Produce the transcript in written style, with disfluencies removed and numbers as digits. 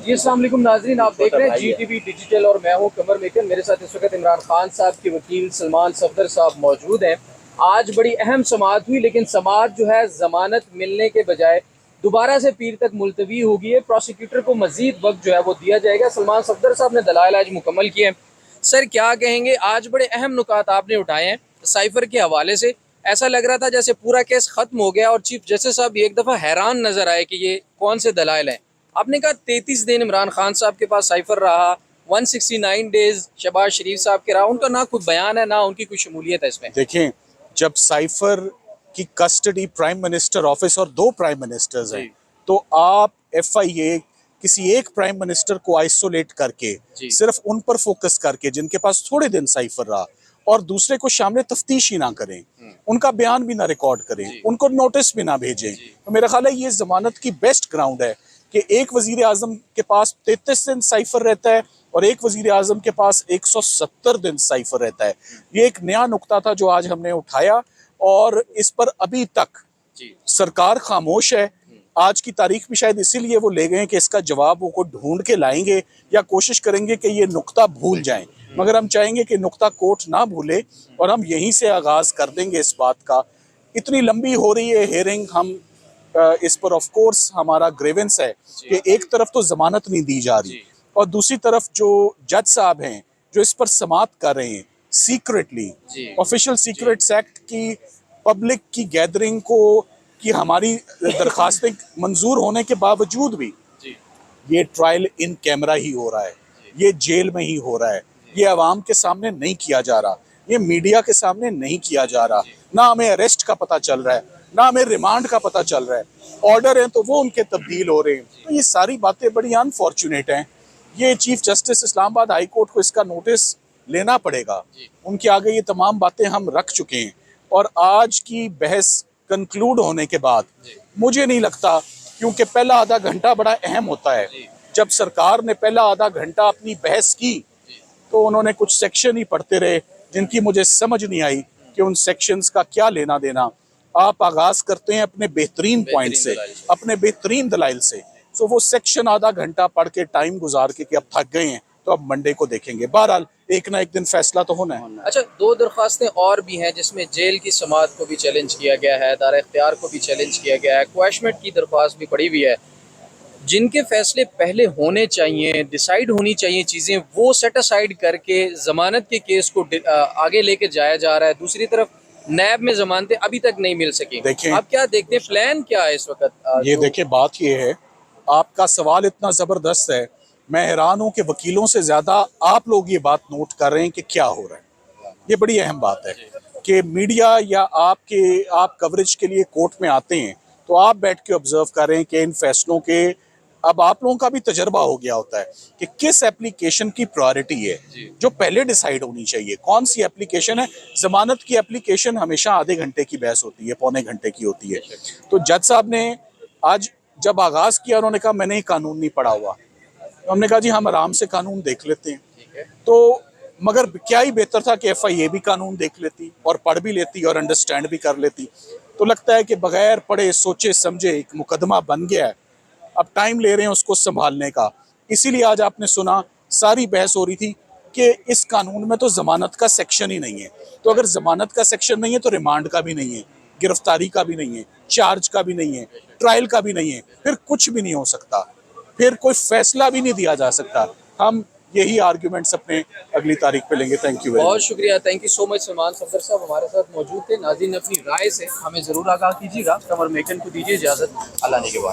جی السلام علیکم ناظرین، آپ دیکھ رہے ہیں جی ٹی وی ڈیجیٹل اور میں ہوں قمر میکن۔ میرے ساتھ اس وقت عمران خان صاحب کے وکیل سلمان صفدر صاحب موجود ہیں۔ آج بڑی اہم سماعت ہوئی، لیکن سماعت جو ہے ضمانت ملنے کے بجائے دوبارہ سے پیر تک ملتوی ہوگی ہے۔ پروسیکیوٹر کو مزید وقت جو ہے وہ دیا جائے گا۔ سلمان صفدر صاحب نے دلائل آج مکمل کیے ہیں۔ سر کیا کہیں گے؟ آج بڑے اہم نکات آپ نے اٹھائے ہیں سائفر کے حوالے سے۔ ایسا لگ رہا تھا جیسے پورا کیس ختم ہو گیا اور چیف جسٹس صاحب ایک دفعہ حیران نظر آئے کہ یہ کون سے دلائل ہیں۔ آپ نے کہا 33 دن عمران خان صاحب کے پاس سائفر رہا، 169 ڈیز شہباز شریف صاحب کے رہا، ان کا نہ خود بیان ہے نہ ان کی کوئی شمولیت ہے اس میں۔ دیکھیں، جب سائفر کی کسٹڈی پرائم منسٹر آفس اور 2 پرائم منسٹرز ہیں تو آپ ایف آئی اے کسی ایک پرائم منسٹر کو آئسولیٹ کر کے صرف ان پر فوکس کر کے جن کے پاس تھوڑے دن سائفر رہا اور دوسرے کو شامل تفتیش ہی نہ کریں، ان کا بیان بھی نہ ریکارڈ کریں، ان کو نوٹس بھی نہ بھیجیں، تو میرا خیال ہے یہ ضمانت کی بیسٹ گراؤنڈ ہے کہ ایک وزیر اعظم کے پاس 33 دن سائفر رہتا ہے اور ایک وزیر اعظم کے پاس 170 دن سائفر رہتا ہے۔ یہ ایک نیا نکتہ تھا جو آج ہم نے اٹھایا اور اس پر ابھی تک سرکار خاموش ہے۔ آج کی تاریخ بھی شاید اسی لیے وہ لے گئے کہ اس کا جواب وہ کو ڈھونڈ کے لائیں گے یا کوشش کریں گے کہ یہ نکتہ بھول جائیں، مگر ہم چاہیں گے کہ نکتہ کوٹ نہ بھولے اور ہم یہیں سے آغاز کر دیں گے اس بات کا۔ اتنی لمبی ہو رہی ہے ہیئرنگ، ہم اس پر آف کورس ہمارا گریونس ہے کہ ایک طرف تو ضمانت نہیں دی جا رہی اور دوسری طرف جو جج صاحب ہیں جو اس پر سماعت کر رہے ہیں سیکریٹلی، آفیشیل سیکریٹس ایکٹ کی پبلک کی گیدرنگ کو کہ ہماری درخواستیں منظور ہونے کے باوجود بھی یہ ٹرائل ان کیمرہ ہی ہو رہا ہے، یہ جیل میں ہی ہو رہا ہے، یہ عوام کے سامنے نہیں کیا جا رہا، یہ میڈیا کے سامنے نہیں کیا جا رہا، نہ ہمیں اریسٹ کا پتہ چل رہا ہے نہ ہمیں ریمانڈ کا پتہ چل رہا ہے، آرڈر ہیں تو وہ ان کے تبدیل ہو رہے ہیں۔ تو یہ ساری باتیں بڑی انفارچونیٹ ہیں۔ یہ چیف جسٹس اسلام آباد ہائی کورٹ کو اس کا نوٹس لینا پڑے گا، ان کے آگے یہ تمام باتیں ہم رکھ چکے ہیں اور آج کی بحث کنکلوڈ ہونے کے بعد مجھے نہیں لگتا، کیونکہ پہلا آدھا گھنٹہ بڑا اہم ہوتا ہے، جب سرکار نے پہلا آدھا گھنٹہ اپنی بحث کی تو انہوں نے کچھ سیکشن ہی پڑھتے رہے جن کی مجھے سمجھ نہیں آئی کہ ان سیکشنز کا کیا لینا دینا۔ آپ آغاز کرتے ہیں اپنے بہترین پوائنٹ سے، اپنے بہترین دلائل سے، تو وہ سیکشن آدھا گھنٹہ پڑھ کے ٹائم گزار کے کہ اب تھک گئے ہیں تو اب منڈے کو دیکھیں گے۔ بہرحال ایک نہ ایک دن فیصلہ تو ہونا ہے۔ اچھا، 2 درخواستیں اور بھی ہیں جس میں جیل کی سماعت کو بھی چیلنج کیا گیا ہے، دار اختیار کو بھی چیلنج کیا گیا ہے، کویشمنٹ کی درخواست بھی پڑی ہوئی ہے۔ جن کے فیصلے پہلے ہونے چاہیے، ڈیسائیڈ ہونی چاہیے چیزیں، وہ سیٹ اسائیڈ کر کے ضمانت کے کیس کو آگے لے کے جایا جا رہا ہے۔ دوسری طرف نیب میں ضمانتیں ابھی تک نہیں مل سکیں۔ دیکھیں، آپ کیا دیکھتے ہیں، پلان کیا ہے اس وقت؟ یہ دیکھیں، بات یہ ہے، آپ کا سوال اتنا زبردست ہے، میں حیران ہوں کہ وکیلوں سے زیادہ آپ لوگ یہ بات نوٹ کر رہے ہیں کہ کیا ہو رہا ہے۔ یہ بڑی اہم بات ہے کہ میڈیا یا آپ کوریج کے لیے کورٹ میں آتے ہیں تو آپ بیٹھ کے آبزرو کر رہے ہیں کہ ان فیصلوں کے اب آپ لوگوں کا بھی تجربہ ہو گیا ہوتا ہے کہ کس اپلیکیشن کی پرائورٹی ہے جو پہلے ڈیسائیڈ ہونی چاہیے، کون سی اپلیکیشن ہے۔ ضمانت کی اپلیکیشن ہمیشہ آدھے گھنٹے کی بحث ہوتی ہے، پونے گھنٹے کی ہوتی ہے۔ تو جج صاحب نے آج جب آغاز کیا انہوں نے کہا میں نے یہ قانون نہیں پڑھا ہوا، ہم نے کہا جی ہم آرام سے قانون دیکھ لیتے ہیں، تو مگر کیا ہی بہتر تھا کہ ایف آئی اے بھی قانون دیکھ لیتی اور پڑھ بھی لیتی اور انڈرسٹینڈ بھی کر لیتی۔ تو لگتا ہے کہ بغیر پڑھے سوچے سمجھے ایک مقدمہ بن گیا ہے، اب ٹائم لے رہے ہیں اس کو سنبھالنے کا۔ اسی لیے آج آپ نے سنا ساری بحث ہو رہی تھی کہ اس قانون میں تو ضمانت کا سیکشن ہی نہیں ہے، تو اگر ضمانت کا سیکشن نہیں ہے تو ریمانڈ کا بھی نہیں ہے، گرفتاری کا بھی نہیں ہے، چارج کا بھی نہیں ہے، ٹرائل کا بھی نہیں ہے، پھر کچھ بھی نہیں ہو سکتا، پھر کوئی فیصلہ بھی نہیں دیا جا سکتا۔ ہم یہی آرگیومنٹس اپنے اگلی تاریخ پہ لیں گے۔ Thank you very much. بہت شکریہ، تھینک یو سو مچ سلمان صفدر صاحب ہمارے ساتھ موجود تھے۔ ناظرین اپنی رائے سے ہمیں ضرور آگاہ کیجیے گا۔ قمر میکن کو دیجیے اجازت، اللہ نے کے بعد۔